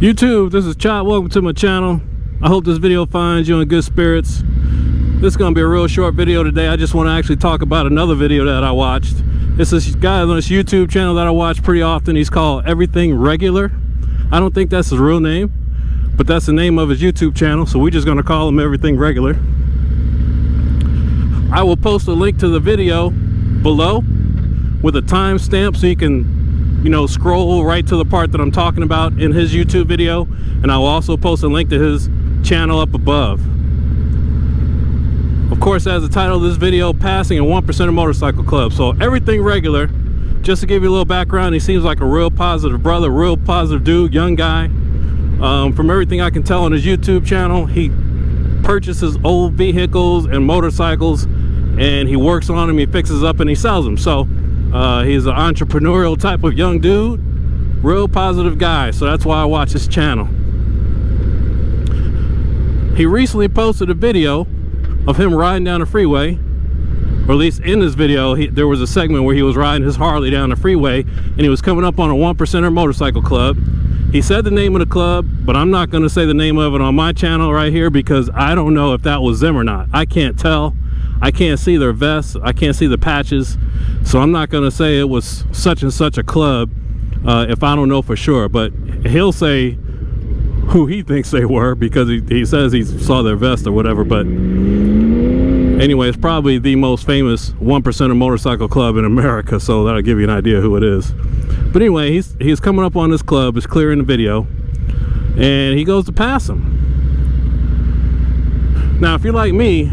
YouTube, this is Chop. Welcome to my channel. I hope this video finds you in good spirits. This is going to be a real short video today. I just want to actually talk about another video that I watched. It's this guy on this YouTube channel that I watch pretty often. He's called Everything Regular. I don't think that's his real name, but that's the name of his YouTube channel, so we're just going to call him Everything Regular. I will post a link to the video below with a timestamp so you can scroll right to the part that I'm talking about in his YouTube video, and I will also post a link to his channel up above. Of course, as the title of this video, passing a 1%er motorcycle club. So Everything Regular, just to give you a little background, he seems like a real positive brother, real positive dude, young guy. From everything I can tell on his YouTube channel, he purchases old vehicles and motorcycles and he works on them, he fixes up, and he sells them. So he's an entrepreneurial type of young dude, real positive guy, so that's why I watch his channel. He recently posted a video of him riding down the freeway, or at least in this video there was a segment where he was riding his Harley down the freeway and he was coming up on a 1%er motorcycle club. He said the name of the club, but I'm not going to say the name of it on my channel right here because I don't know if that was them or not. I can't tell. I can't see their vests, I can't see the patches, so I'm not going to say it was such and such a club if I don't know for sure. But he'll say who he thinks they were because he says he saw their vest or whatever. But anyway, it's probably the most famous 1%er motorcycle club in America, so that'll give you an idea who it is. But anyway, he's coming up on this club, it's clear in the video, and he goes to pass him. Now, if you're like me,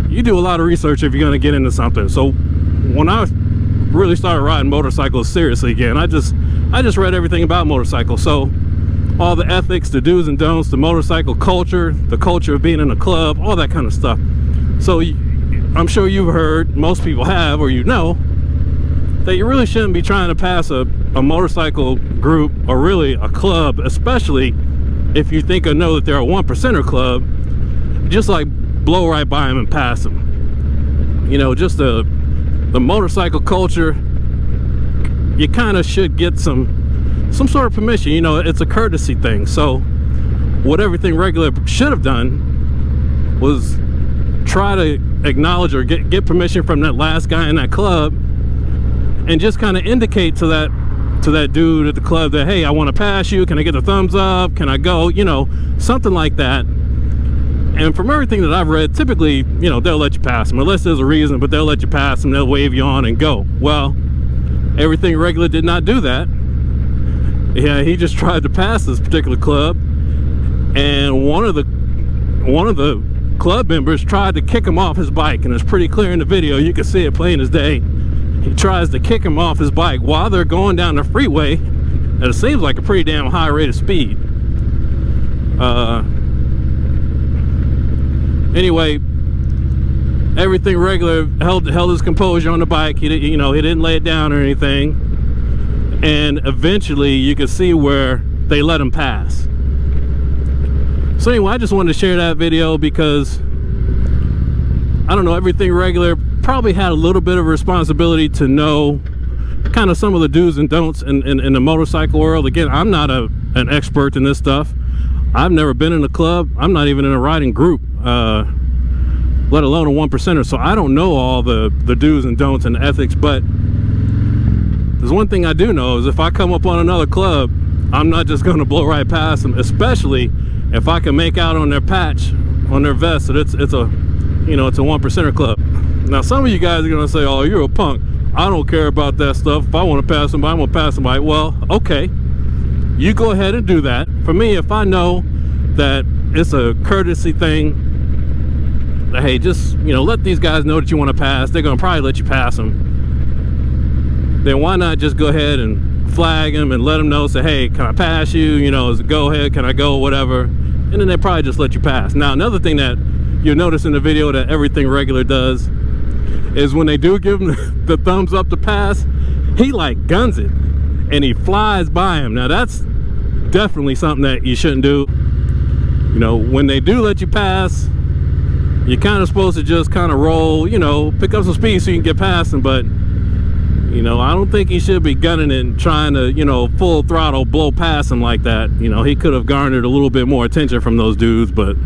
you do a lot of research if you're going to get into something. So when I really started riding motorcycles seriously again, I just read everything about motorcycles. So all the ethics, the do's and don'ts, the motorcycle culture, the culture of being in a club, all that kind of stuff. So I'm sure you've heard, most people have, or you know, that you really shouldn't be trying to pass a motorcycle group, or really a club, especially if you think or know that they're a 1%er club. Just like blow right by them and pass them. Just the motorcycle culture, you kind of should get some sort of permission. It's a courtesy thing. So what Everything Regular should have done was try to acknowledge or get permission from that last guy in that club and just kind of indicate to that dude at the club that, hey, I want to pass you, can I get a thumbs up, can I go, something like that. And from everything that I've read, typically, they'll let you pass them, unless there's a reason, but they'll let you pass them, they'll wave you on and go. Well, Everything Regular did not do that. Yeah, he just tried to pass this particular club, and one of the club members tried to kick him off his bike, and it's pretty clear in the video, you can see it plain as day. He tries to kick him off his bike while they're going down the freeway, and it seems like a pretty damn high rate of speed. Anyway, Everything Regular held his composure on the bike. He didn't lay it down or anything, and eventually you could see where they let him pass. So anyway, I just wanted to share that video because I don't know, Everything Regular probably had a little bit of responsibility to know kind of some of the do's and don'ts in the motorcycle world. Again, I'm not an expert in this stuff. I've never been in a club. I'm not even in a riding group, let alone a 1%er. So I don't know all the do's and don'ts and the ethics, but there's one thing I do know is if I come up on another club, I'm not just going to blow right past them, especially if I can make out on their patch, on their vest, that it's a 1%er club. Now, some of you guys are going to say, oh, you're a punk. I don't care about that stuff. If I want to pass somebody, I'm going to pass somebody. Well, okay. You go ahead and do that. For me, if I know that it's a courtesy thing, hey, just let these guys know that you want to pass, they're gonna probably let you pass them, then why not just go ahead and flag them and let them know, say, hey, can I pass you, is it go ahead, can I go, whatever, and then they probably just let you pass. Now, another thing that you'll notice in the video that Everything Regular does is when they do give him the thumbs up to pass, he like guns it and he flies by him. Now that's definitely something that you shouldn't do. When they do let you pass, you're kind of supposed to just kind of roll, pick up some speed so you can get past them. But You know, I don't think he should be gunning it and trying to, you know, full throttle blow past him like that. You know, he could have garnered a little bit more attention from those dudes. But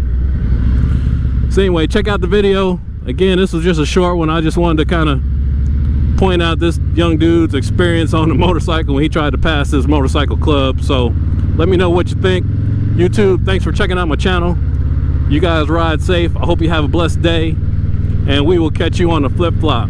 so anyway, check out the video. Again, this was just a short one. I just wanted to kind of point out this young dude's experience on the motorcycle when he tried to pass this motorcycle club. So let me know what you think. YouTube, thanks for checking out my channel. You guys ride safe. I hope you have a blessed day, and we will catch you on the flip-flop.